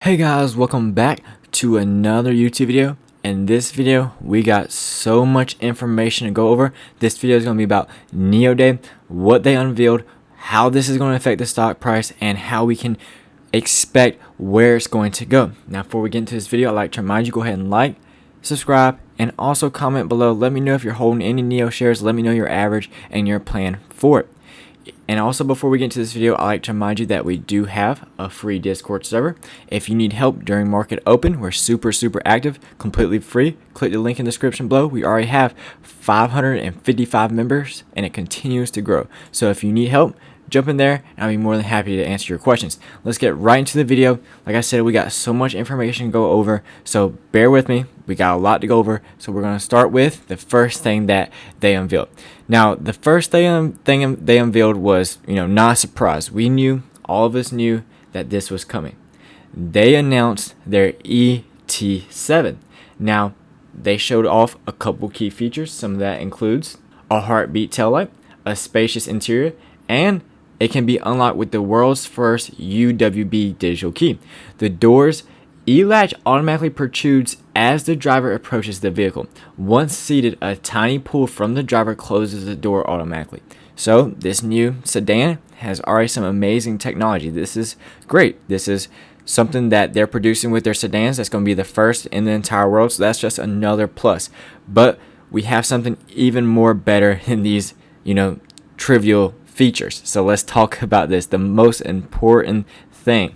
Hey guys, welcome back to another YouTube video. In this video, we got so much information to go over. This video is going to be about NIO Day, what they unveiled, how this is going to affect the stock price, and how we can expect where it's going to go. Now, before we get into this video, I'd like to remind you, go ahead and like, subscribe, and also comment below. Let me know if you're holding any NIO shares. Let me know your average and your plan for it. And also, before we get into this video, I'd like to remind you that we do have a free Discord server. If you need help during market open, we're super active, completely free. Click the link in the description below. We already have 555 members and it continues to grow. So if you need help, jump in there and I'll be more than happy to answer your questions. Let's get right into the video. Like I said, we got so much information to go over, so bear with me. We got a lot to go over, so we're going to start with the first thing that they unveiled. Now, the first thing they unveiled was, not a surprise. We knew, all of us knew that this was coming. They announced their ET7. Now, they showed off a couple key features. Some of that includes a heartbeat taillight, a spacious interior, and it can be unlocked with the world's first UWB digital key. The door's E-latch automatically protrudes as the driver approaches the vehicle. Once seated, a tiny pull from the driver closes the door automatically. So this new sedan has already some amazing technology. This is great. This is something that they're producing with their sedans that's going to be the first in the entire world. So that's just another plus. But we have something even more better than these, trivial features. So let's talk about this, the most important thing.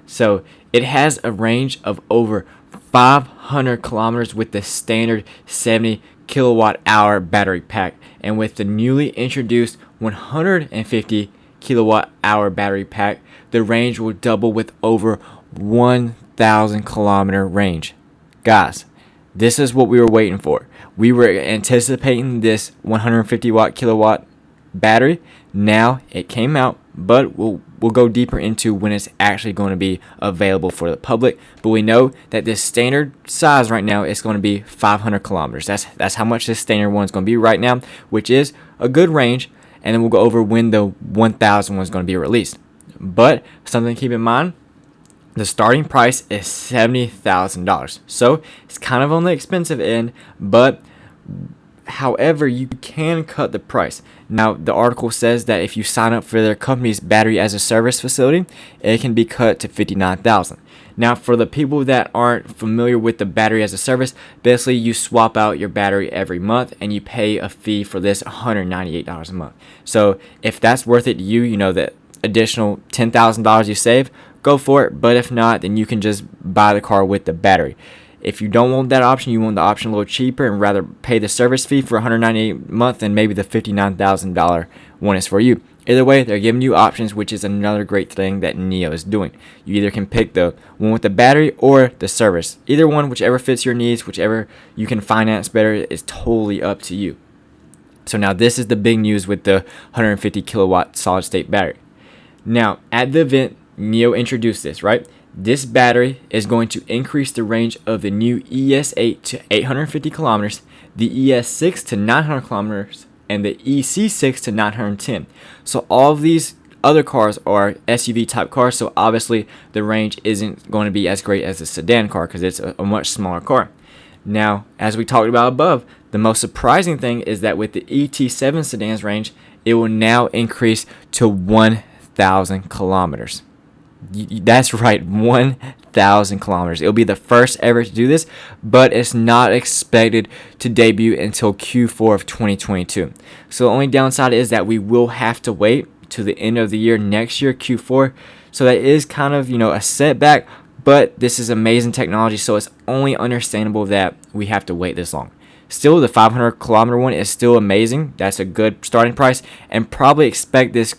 So it has a range of over 500 kilometers with the standard 70 kilowatt hour battery pack, and with the newly introduced 150 kilowatt hour battery pack, the range will double with over 1,000 kilometer range. Guys, this is what we were waiting for. We were anticipating this 150 kilowatt battery. Now it came out, but we'll go deeper into when it's actually going to be available for the public. But we know that this standard size right now is going to be 500 kilometers. That's how much this standard one is going to be right now, which is a good range. And then we'll go over when the 1,000 one is going to be released. But something to keep in mind, the starting price is $70,000. So it's kind of on the expensive end, but however, you can cut the price. Now, the article says that if you sign up for their company's battery as a service facility, it can be cut to $59,000. Now, for the people that aren't familiar with the battery as a service, basically you swap out your battery every month and you pay a fee for this $198 a month. So if that's worth it to you, that additional $10,000 you save, go for it. But if not, then you can just buy the car with the battery. If you don't want that option, you want the option a little cheaper and rather pay the service fee for $198 a month, and maybe the $59,000 one is for you. Either way, they're giving you options, which is another great thing that NIO is doing. You either can pick the one with the battery or the service. Either one, whichever fits your needs, whichever you can finance better, is totally up to you. So now this is the big news with the 150 kilowatt solid state battery. Now, at the event, NIO introduced this, right? This battery is going to increase the range of the new ES8 to 850 kilometers, the ES6 to 900 kilometers, and the EC6 to 910. So all of these other cars are SUV type cars, so obviously the range isn't going to be as great as a sedan car because it's a much smaller car. Now, as we talked about above, the most surprising thing is that with the ET7 sedan's range, it will now increase to 1,000 kilometers. That's right, 1,000 kilometers. It'll be the first ever to do this, but it's not expected to debut until Q4 of 2022. So the only downside is that we will have to wait to the end of the year next year, Q4. So that is kind of, a setback, but this is amazing technology, so it's only understandable that we have to wait this long. Still, the 500 kilometer one is still amazing. That's a good starting price, and probably expect this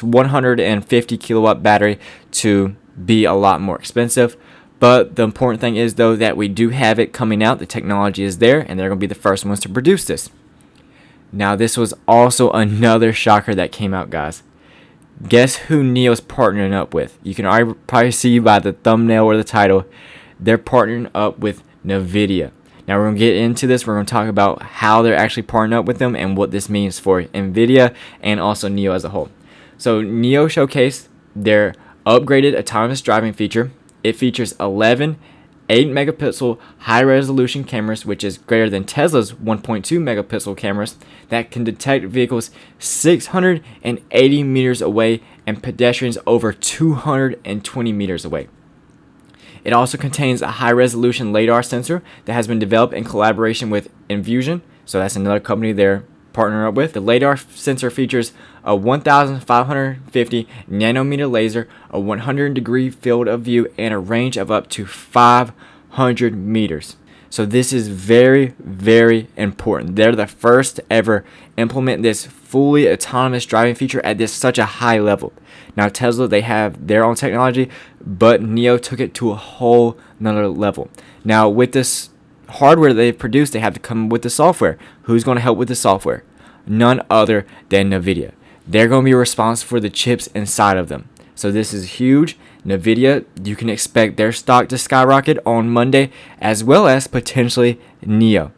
150 kilowatt battery to be a lot more expensive. But the important thing is, though, that we do have it coming out. The technology is there, and they're going to be the first ones to produce this. Now, this was also another shocker that came out, guys. Guess who NIO's partnering up with? You can already probably see by the thumbnail or the title. They're partnering up with Nvidia. Now, we're going to get into this. We're going to talk about how they're actually partnering up with them and what this means for Nvidia and also NIO as a whole. So NIO showcased their upgraded autonomous driving feature, It features 11 8 megapixel high resolution cameras, which is greater than Tesla's 1.2 megapixel cameras, that can detect vehicles 680 meters away and pedestrians over 220 meters away. It also contains a high resolution LiDAR sensor that has been developed in collaboration with Nvidia, so that's another company they're partnering up with. The LiDAR sensor features a 1550 nanometer laser, a 100-degree field of view, and a range of up to 500 meters. So this is very, very important. They're the first to ever implement this fully autonomous driving feature at such a high level. Now Tesla, they have their own technology, but NIO took it to a whole nother level. Now with this hardware they've produced, they have to come with the software. Who's going to help with the software? None other than Nvidia. They're going to be responsible for the chips inside of them. So this is huge. Nvidia, you can expect their stock to skyrocket on Monday, as well as potentially NIO.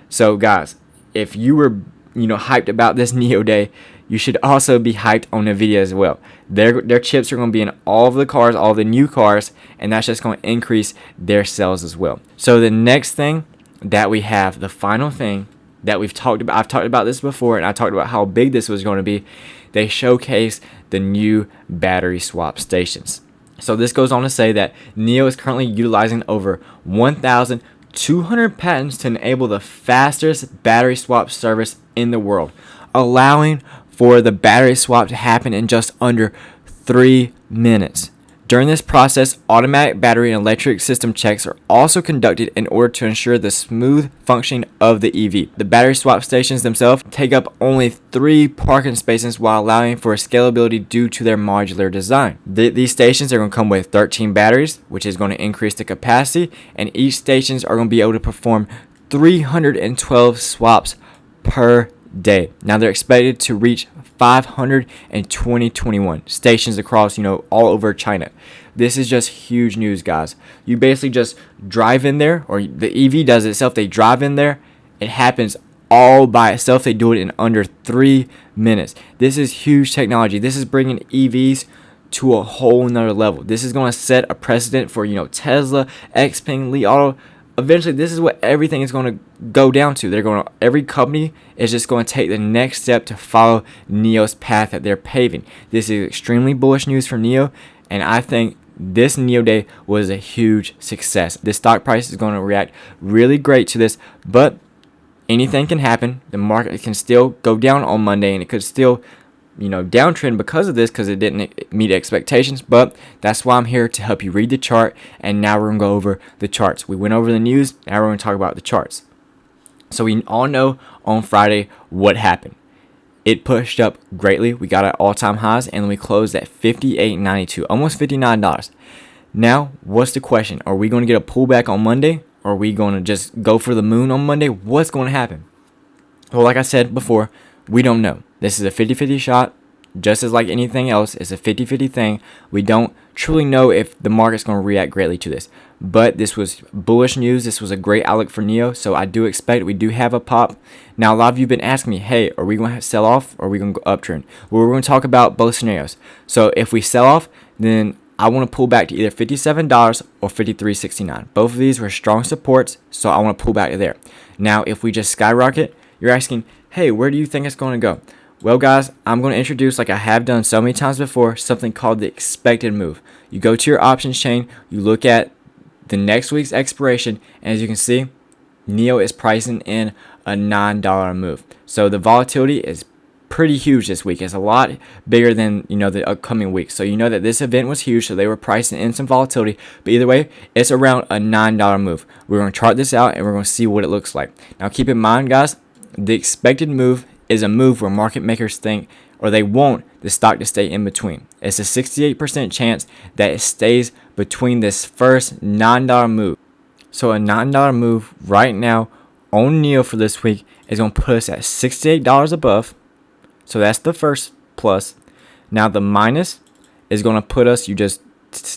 So guys, if you were hyped about this NIO day, you should also be hyped on Nvidia as well. Their chips are going to be in all of the cars, all the new cars, and that's just going to increase their sales as well. So the next thing that we have, the final thing that we've talked about, I've talked about this before, and I talked about how big this was going to be. They showcase the new battery swap stations. So this goes on to say that NIO is currently utilizing over 1,200 patents to enable the fastest battery swap service in the world, allowing for the battery swap to happen in just under 3 minutes. During this process, automatic battery and electric system checks are also conducted in order to ensure the smooth functioning of the EV. The battery swap stations themselves take up only 3 parking spaces while allowing for scalability due to their modular design. These stations are going to come with 13 batteries, which is going to increase the capacity, and each stations are going to be able to perform 312 swaps per day. Now they're expected to reach 500 in 2021 stations across all over China. This is just huge news, guys. You basically just drive in there, or the EV does it itself. They drive in there, it happens all by itself. They do it in under 3 minutes. This is huge technology. This is bringing EVs to a whole nother level. This is going to set a precedent for Tesla, XPeng, Li Auto. Eventually, this is what everything is going to go down to. Every company is just going to take the next step to follow NIO's path that they're paving. This is extremely bullish news for NIO, and I think this NIO day was a huge success. The stock price is going to react really great to this, but anything can happen. The market can still go down on Monday, and it could still downtrend because of this, because it didn't meet expectations. But that's why I'm here to help you read the chart, and now we're gonna go over the charts. We went over the news, now we're gonna talk about the charts. So we all know on Friday what happened. It pushed up greatly. We got at all-time highs, and we closed at $58.92, almost $59. Now, what's the question? Are we gonna get a pullback on Monday, or are we gonna just go for the moon on Monday? What's gonna happen? Well, like I said before, we don't know. This is a 50-50 shot. Just as like anything else, it's a 50-50 thing. We don't truly know if the market's going to react greatly to this. But this was bullish news. This was a great outlook for NIO. So I do expect we do have a pop. Now, a lot of you have been asking me, hey, are we going to sell off, or are we going to go uptrend? Well, we're going to talk about both scenarios. So if we sell off, then I want to pull back to either $57 or $53.69. Both of these were strong supports, so I want to pull back to there. Now, if we just skyrocket, you're asking, hey, where do you think it's going to go? Well, guys, I'm going to introduce, like I have done so many times before, something called the expected move. You go to your options chain, you look at the next week's expiration, and as you can see, NIO is pricing in a $9 move. So the volatility is pretty huge this week. It's a lot bigger than the upcoming week. So you know that this event was huge, so they were pricing in some volatility. But either way, it's around a $9 move. We're going to chart this out, and we're going to see what it looks like. Now, keep in mind, guys, the expected move is a move where market makers think, or they want the stock to stay in between. It's a 68% chance that it stays between this first $9 move. So a $9 move right now on NIO for this week is going to put us at $68 above. So that's the first plus. Now the minus is going to put us, you just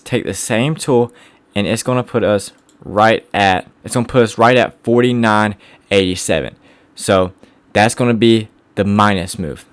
take the same tool, and it's going to put us right at 49.87. So that's going to be the minus move.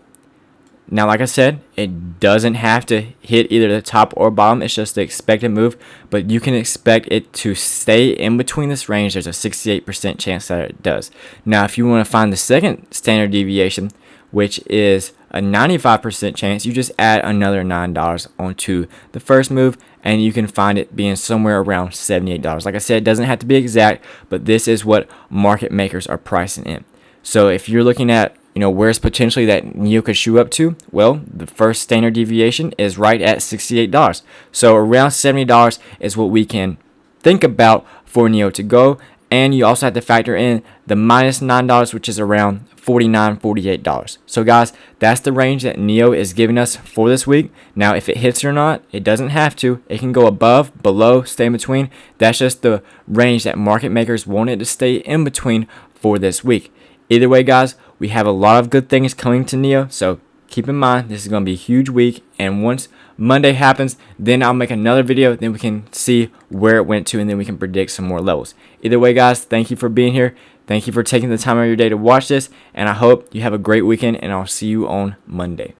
Now, like I said, it doesn't have to hit either the top or bottom. It's just the expected move, but you can expect it to stay in between this range. There's a 68% chance that it does. Now, if you want to find the second standard deviation, which is a 95% chance, you just add another $9 onto the first move, and you can find it being somewhere around $78. Like I said, it doesn't have to be exact, but this is what market makers are pricing in. So if you're looking at, where's potentially that NIO could shoot up to, well, the first standard deviation is right at $68. So around $70 is what we can think about for NIO to go. And you also have to factor in the minus $9, which is around $49, $48. So guys, that's the range that NIO is giving us for this week. Now, if it hits or not, it doesn't have to. It can go above, below, stay in between. That's just the range that market makers want it to stay in between for this week. Either way, guys, we have a lot of good things coming to NIO, so keep in mind this is going to be a huge week, and once Monday happens, then I'll make another video, then we can see where it went to, and then we can predict some more levels. Either way, guys, thank you for being here. Thank you for taking the time out of your day to watch this, and I hope you have a great weekend, and I'll see you on Monday.